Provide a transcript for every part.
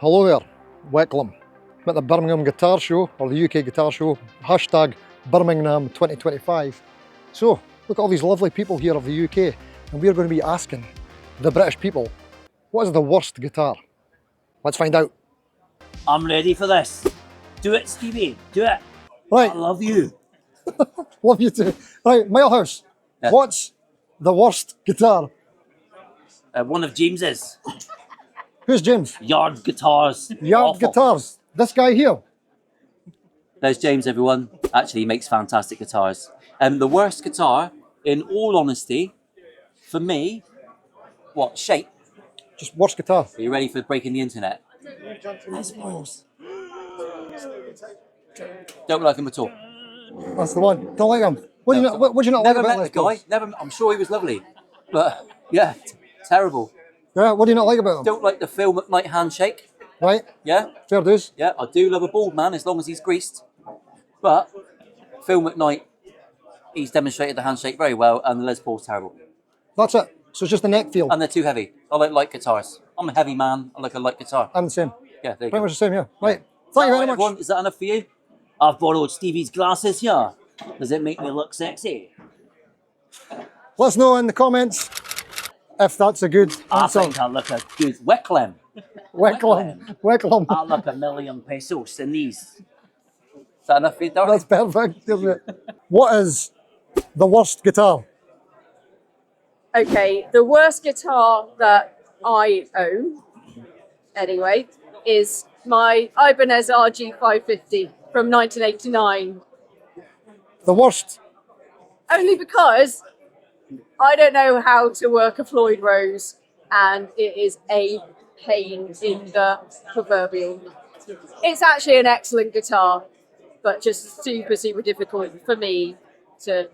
Hello there, Wickham. I'm at the Birmingham Guitar Show, or the UK Guitar Show, hashtag Birmingham 2025. So, look at all these lovely people here of the UK, and we're going to be asking the British people, what is the worst guitar? Let's find out. I'm ready for this. Do it, Stevie, do it. Right. I love you. Love you too. Right, Milehouse, Yeah. what's the worst guitar? One of James's. Who's James? Yard guitars. Yard Awful. Guitars. This guy here. There's James, everyone. Actually, he makes fantastic guitars. The worst guitar, in all honesty, for me, what, shape? Just worst guitar. Are you ready for breaking the internet? I suppose. Don't like him at all. That's the one. Don't like him. What do you not, what do you not Never like about met this the guy. Never. I'm sure he was lovely, but yeah, terrible. Yeah, what do you not like about him? Don't like the Phil McKnight handshake. Right? Yeah, Fair dues. yeah. I do love a bald man as long as he's greased. But Phil McKnight, he's demonstrated the handshake very well, and the Les Paul's terrible. That's it. So it's just the neck feel. And they're too heavy. I like light guitars. I'm a heavy man. I like a light guitar. I'm the same. Yeah, there you Pretty go. much the same, yeah. Right. Thank you very much. Everyone, is that enough for you? I've borrowed Stevie's glasses here. Does it make me look sexy? Let us know in the comments if that's a good I answer. think I look a good Wickham. Wickham. Wickham. I look $1,000,000 pesos in these. Is that enough for you, Darren? That's perfect, isn't it? What is the worst guitar? Okay, the worst guitar that I own, anyway, is my Ibanez RG550 from 1989. The worst. Only because I don't know how to work a Floyd Rose, and it is a pain in the proverbial. It's actually an excellent guitar, but just super, super difficult for me to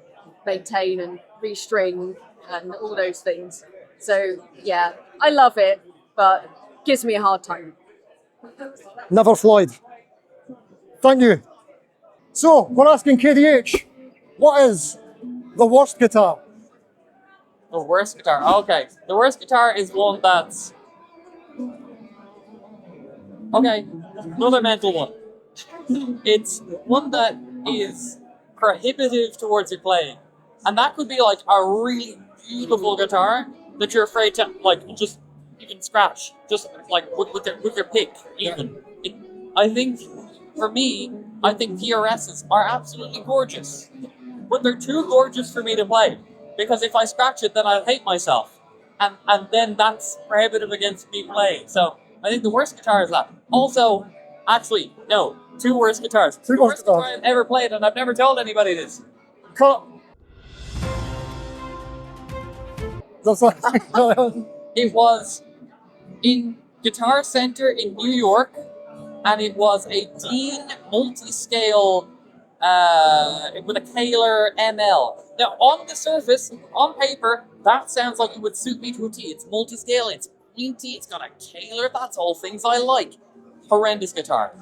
maintain and restring and all those things. So yeah, I love it, but gives me a hard time. Never Floyd. Thank you. So, we're asking KDH, what is the worst guitar? The worst guitar. Okay, the worst guitar is one that's... Okay, another mental one. It's one that is prohibitive towards your playing. And that could be like a really beautiful guitar that you're afraid to, like, just even scratch. Just like with your pick, even. I think, for me, I think PRSs are absolutely gorgeous. But they're too gorgeous for me to play. Because if I scratch it, then I'll hate myself. And then that's prohibitive against me playing. So I think the worst guitar is that. Also, actually, no, two worst guitars. Two the worst worst guitar guitars. I've ever played, and I've never told anybody this. Cut. That's like, It was in Guitar Center in New York, and it was a Dean multi-scale with a Kaler ML. Now, on the surface, on paper, that sounds like it would suit me to a T. It's multi-scale, it's pointy, it's got a Kaler, that's all things I like. Horrendous guitar.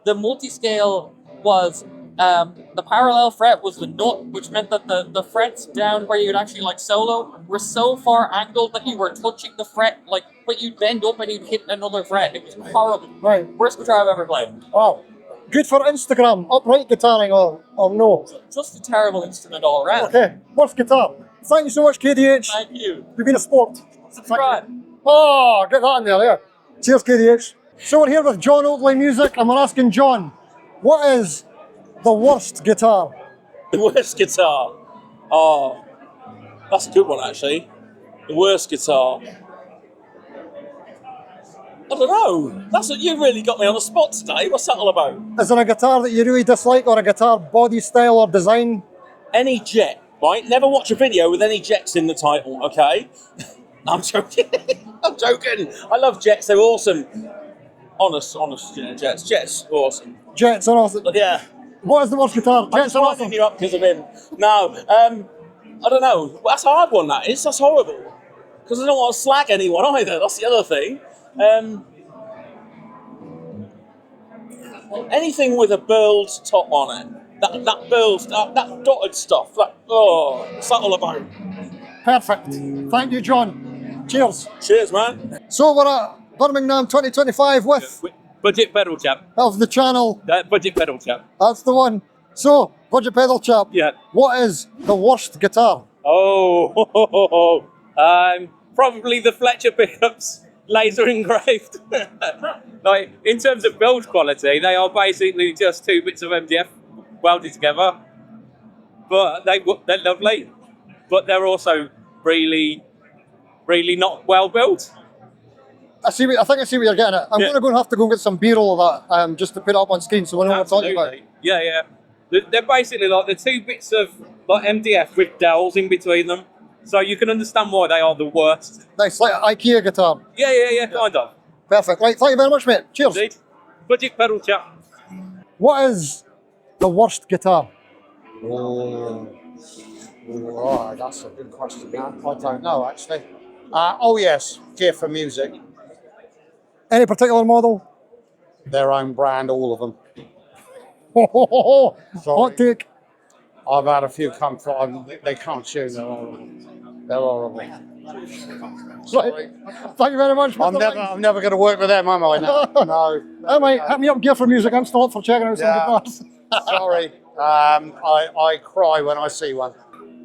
The multi-scale was, the parallel fret was the nut, which meant that the frets down where you'd actually like solo were so far angled that you were touching the fret, like, but you'd bend up and you'd hit another fret. It was horrible. right. Worst guitar I've ever played. Wow. Good for Instagram, upright guitaring or no? Just a terrible instrument all around. Okay, worst guitar. Thank you so much, KDH. Thank you. You've been a sport. Subscribe. Oh, get that in there, yeah. Cheers, KDH. So we're here with John Oakley Music, and we're asking John, what is the worst guitar? The worst guitar? Oh, that's a good one, actually. The worst guitar? I don't know. That's what you really got me on the spot today. What's that all about? Is there a guitar that you really dislike, or a guitar body style or design? Any jet, right? Never watch a video with any jets in the title, okay? No, I'm joking. I'm joking. I love jets. They're awesome. Honest, yeah, jets. Jets, awesome. Jets are awesome. But yeah. What is the worst guitar? I'm Jets just are winding awesome. you up because of him. No, I don't know. Well, that's a hard one, that is. That's horrible. Because I don't want to slag anyone either. That's the other thing. Anything with a burled top on it. That burled, that dotted stuff. What's that all about? Perfect. Thank you, John. Cheers. Cheers, man. So we're at Birmingham 2025 with Budget pedal chap. of the channel. That budget pedal chap. That's the one. So, Budget Pedal Chap, Yeah. what is the worst guitar? Oh, probably the Fletcher pickups, laser engraved. Like, in terms of build quality, they are basically just two bits of MDF welded together. But they're lovely. But they're also really, really not well built. I think I see what you're getting at. I'm Yeah. going to have to go and get some B-roll of that just to put it up on screen so we know what we're talking about. Yeah, yeah. They're basically like the two bits of like MDF with dowels in between them. So you can understand why they are the worst. Nice, like an IKEA guitar. Yeah, kind of. Perfect. Right, thank you very much, mate. Cheers. Indeed. Budget pedal chap. What is the worst guitar? Oh, that's a good question. I don't know, actually. Oh, yes, Gear for Music. Any particular model? Their own brand, all of them. Hot take. I've had a few come from, they can't tune, they're horrible. They're horrible. Right. Thank you very much. Mr. I'm never going to work with them, am I? No. Hey, mate, hit me up Gear for Music. I'm still up for checking out some guitars. Sorry. I cry when I see one.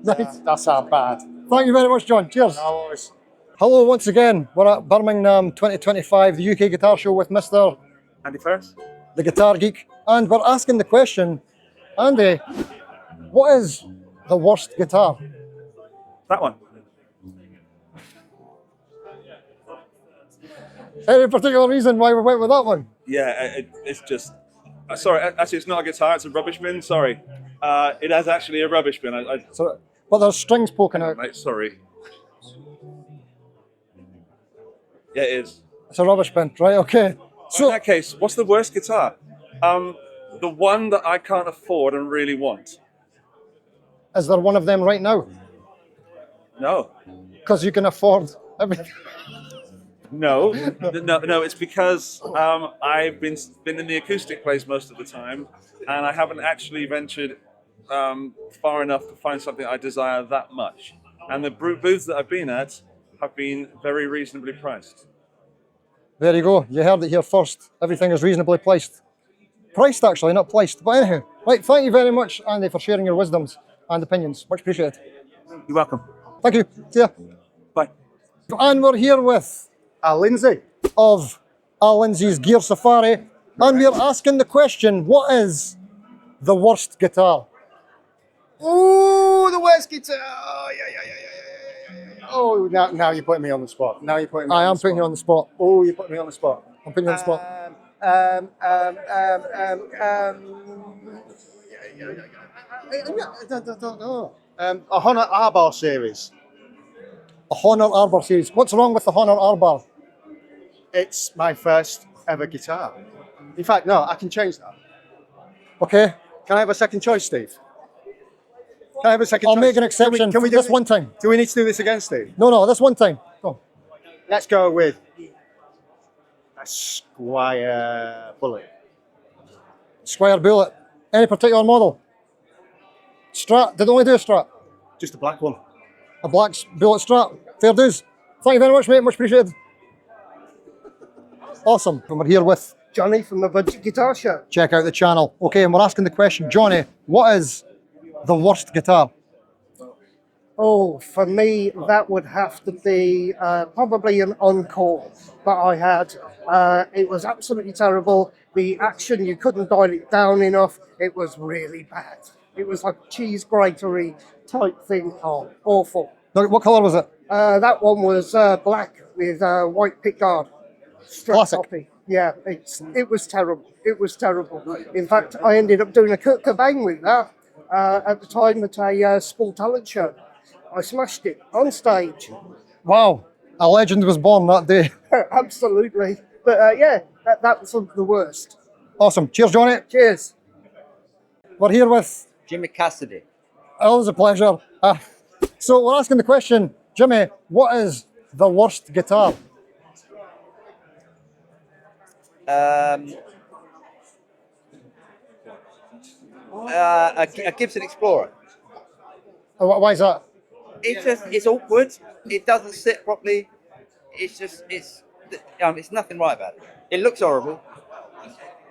That's how bad. Thank you very much, John. Cheers. No worries. Hello once again. We're at Birmingham 2025, the UK Guitar Show with Mr. Andy Ferris. the Guitar Geek. And we're asking the question, Andy, what is the worst guitar? That one. Any particular reason why we went with that one? Yeah, it's just. Sorry, actually, it's not a guitar. It's a rubbish bin. Sorry, it has actually a rubbish bin. So, but there's strings poking out. Mate, sorry. Yeah, it is. It's a rubbish bin, right? Okay. So in that case, what's the worst guitar? The one that I can't afford and really want. Is there one of them right now? No. Because you can afford everything. No. It's because I've been in the acoustic place most of the time, and I haven't actually ventured far enough to find something I desire that much. And the booths that I've been at have been very reasonably priced. There you go. You heard it here first. Everything is reasonably priced. Priced, actually, not placed. But anyhow, right, thank you very much, Andy, for sharing your wisdoms and opinions. Much appreciated. You're welcome. Thank you. See ya. Bye. And we're here with Lindsay. of Lindsay's Gear Safari, and we're asking the question, what is the worst guitar? Oh, the worst guitar. Oh, yeah. Oh, now you're putting me on the spot. I am putting you on the spot. Oh, you're putting me on the spot. I'm putting you on the spot. A Honor R-Bar series. A Honor Arbor series. What's wrong with the Honor Arbor? It's my first ever guitar. In fact, no, I can change that. Okay, Can I have a second choice, Steve? Can I have a second I'll choice? make an exception Can we for do this one time. Do we need to do this again, Steve? No, this one time. Go. Let's go with a Squire Bullet. Squire Bullet. Any particular model? Strat. Did it only do a Strat? Just a black one. A black Bullet Strat. Fair dues. Thank you very much, mate. Much appreciated. Awesome. And we're here with Johnny from the Budget Guitar Show. check out the channel. Okay, and we're asking the question, Johnny, what is the worst guitar? Oh, for me, that would have to be probably an Encore that I had. It was absolutely terrible. The action, you couldn't dial it down enough. It was really bad. It was like cheese gratery type thing. Oh, awful. No, what colour was it? That one was black with white pickguard. Classic. Copy. Yeah, it was terrible. It was terrible. In fact, I ended up doing a Kurt Cobain with that at the time at a Small Talent show. I smashed it on stage. Wow, a legend was born that day. Absolutely. But yeah, that was the worst. Awesome. Cheers, Johnny. Cheers. We're here with Jimmy Cassidy. always a pleasure. So we're asking the question, Jimmy, what is the worst guitar? A Gibson Explorer. Why is that? It's awkward. It doesn't sit properly. It's nothing right about it. It looks horrible.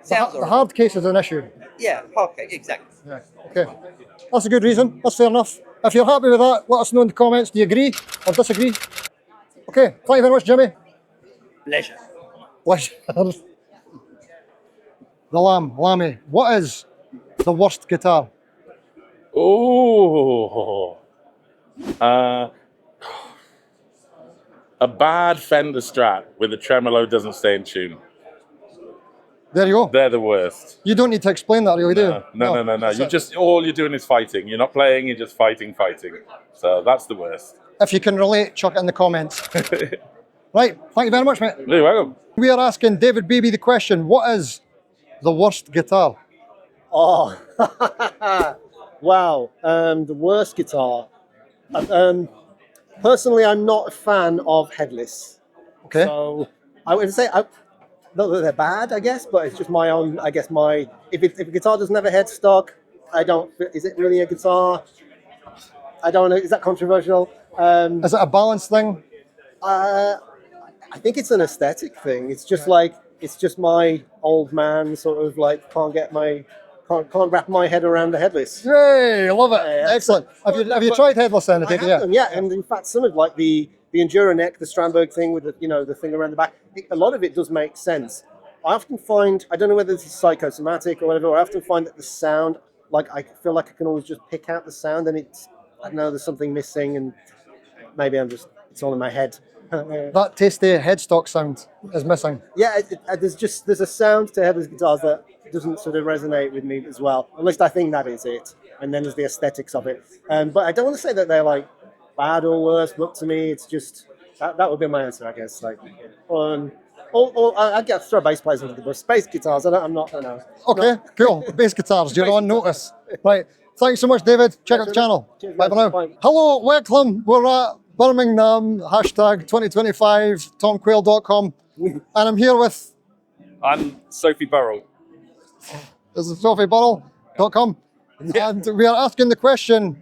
Sounds The alright. hard case is an issue. Yeah, okay, exactly. Yeah. Okay. That's a good reason. That's fair enough. If you're happy with that, let us know in the comments. Do you agree or disagree? Okay. Thank you very much, Jimmy. Pleasure. Pleasure. The Lammy. What is the worst guitar? Oh, a bad Fender Strat with the tremolo doesn't stay in tune. There you go. They're the worst. You don't need to explain that, really, do you? No. You just all you're doing is fighting. You're not playing. You're just fighting. So that's the worst. If you can relate, chuck it in the comments. Right. Thank you very much, mate. You're welcome. We are asking David Beebe the question: what is the worst guitar? Oh, wow. The worst guitar. Personally, I'm not a fan of headless. Okay. So I would say, not that they're bad, I guess, but it's just my own, I guess if a guitar doesn't have a headstock, is it really a guitar? I don't know, is that controversial? Is it a balance thing? I think it's an aesthetic thing. It's just my old man sort of like can't wrap my head around the headless. Yay, I love it. Yeah. Excellent. Have you tried headless then? I have them, yeah, and in fact, some of like the Enduro neck, the Strandberg thing with the thing around the back, a lot of it does make sense. I often find, I don't know whether this is psychosomatic or whatever, I often find that the sound, like I feel like I can always just pick out the sound, and I don't know, there's something missing, and maybe it's all in my head. That tasty headstock sound is missing. Yeah, there's a sound to headless guitars that doesn't sort of resonate with me as well. At least I think that is it. And then there's the aesthetics of it. But I don't want to say that they're like bad or worse. But to me, it's just that would be my answer, I guess. Like, or I guess throw bass players under the bus. Bass guitars. I'm not. I don't know. Okay, cool. Bass guitars. You're on notice. Right. Thanks so much, David. Check out the channel. Cheers, Bye for now. bye. Hello, Weckham. We're at Birmingham, #2025, tomquail.com. And I'm here with... I'm Sophie Burrell. This is sophieburrell.com. And we are asking the question,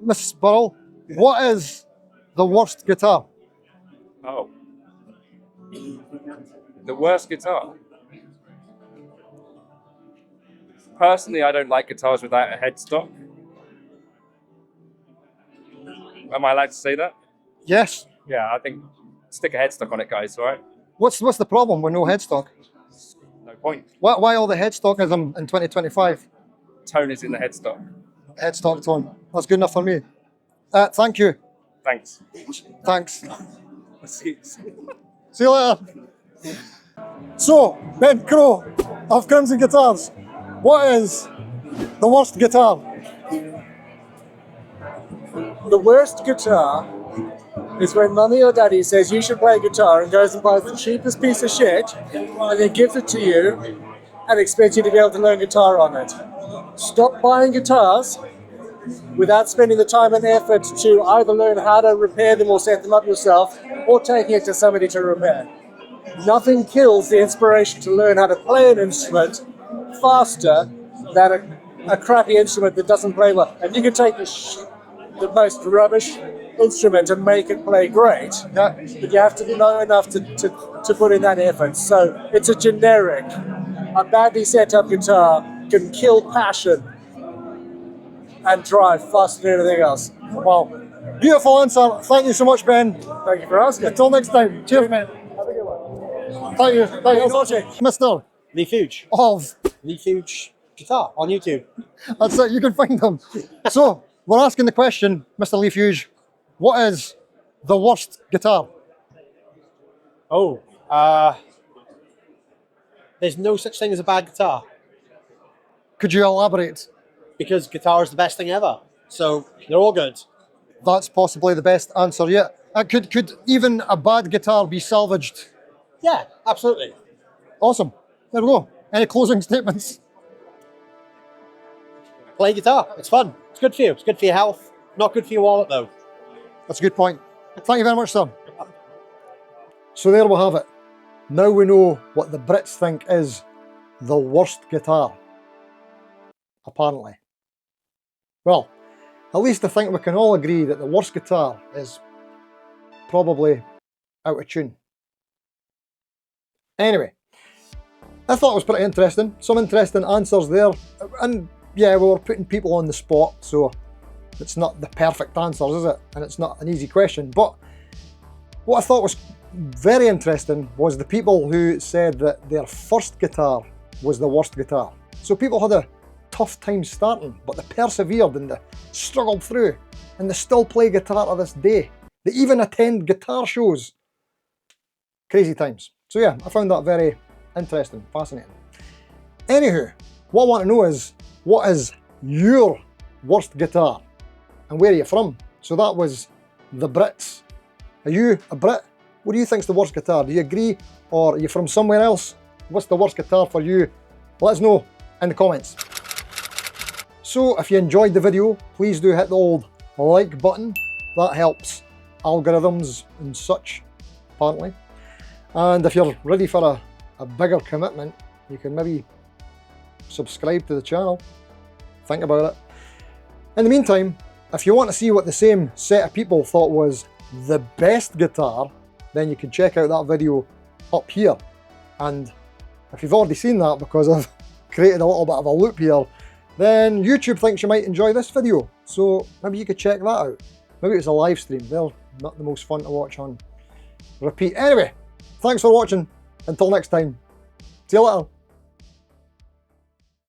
Miss Burrell, what is the worst guitar? Oh. The worst guitar? Personally, I don't like guitars without a headstock. Am I allowed to say that? Yes. Yeah, I think stick a headstock on it, guys, all right? What's the problem with no headstock? No point. Why all the headstockism in 2025? Tone is in the headstock. Headstock tone. That's good enough for me. Thank you. Thanks. Thanks. See you later. So, Ben Crow of Crimson Guitars, what is the worst guitar? The worst guitar is when Mummy or Daddy says you should play guitar and goes and buys the cheapest piece of shit and then gives it to you and expects you to be able to learn guitar on it. Stop buying guitars without spending the time and effort to either learn how to repair them or set them up yourself or taking it to somebody to repair. Nothing kills the inspiration to learn how to play an instrument faster than a crappy instrument that doesn't play well. And you can take the most rubbish instrument and make it play great, but you have to know enough to put in that effort. So it's a generic. A badly set up guitar can kill passion and drive faster than anything else. Wow. Beautiful answer. Thank you so much, Ben. Thank you for asking. Until next time. Cheers, mate. Have a good one. Thank you. Thank you. Mr. Leaf Huge. Of Leaf Huge Guitar on YouTube. That's it. You can find them. So, we're asking the question, Mr. Leaf Huge, what is the worst guitar? Oh, there's no such thing as a bad guitar. Could you elaborate? Because guitar is the best thing ever. So they're all good. That's possibly the best answer yet. Could even a bad guitar be salvaged? Yeah, absolutely. Awesome. There we go. Any closing statements? Play guitar. It's fun. It's good for you. It's good for your health. Not good for your wallet, though. That's a good point. Thank you very much, sir. So there we have it. Now we know what the Brits think is the worst guitar. Apparently. Well, at least I think we can all agree that the worst guitar is probably out of tune. Anyway, I thought it was pretty interesting. Some interesting answers there. And yeah, we were putting people on the spot, so it's not the perfect answers, is it? And it's not an easy question. But what I thought was very interesting was the people who said that their first guitar was the worst guitar. So people had a tough time starting, but they persevered and they struggled through, and they still play guitar to this day. They even attend guitar shows. Crazy times. So yeah, I found that very interesting, fascinating. Anywho, what I want to know is, what is your worst guitar? And where are you from? So that was the Brits. Are you a Brit? What do you think's the worst guitar? Do you agree, or are you from somewhere else? What's the worst guitar for you? Let us know in the comments. So if you enjoyed the video, please do hit the old like button. That helps algorithms and such, apparently. And if you're ready for a bigger commitment, you can maybe subscribe to the channel. Think about it. In the meantime, if you want to see what the same set of people thought was the best guitar, then you can check out that video up here. And if you've already seen that, because I've created a little bit of a loop here, then YouTube thinks you might enjoy this video. So maybe you could check that out. Maybe it's a live stream. They're not the most fun to watch on repeat. Anyway, thanks for watching. Until next time, see you later.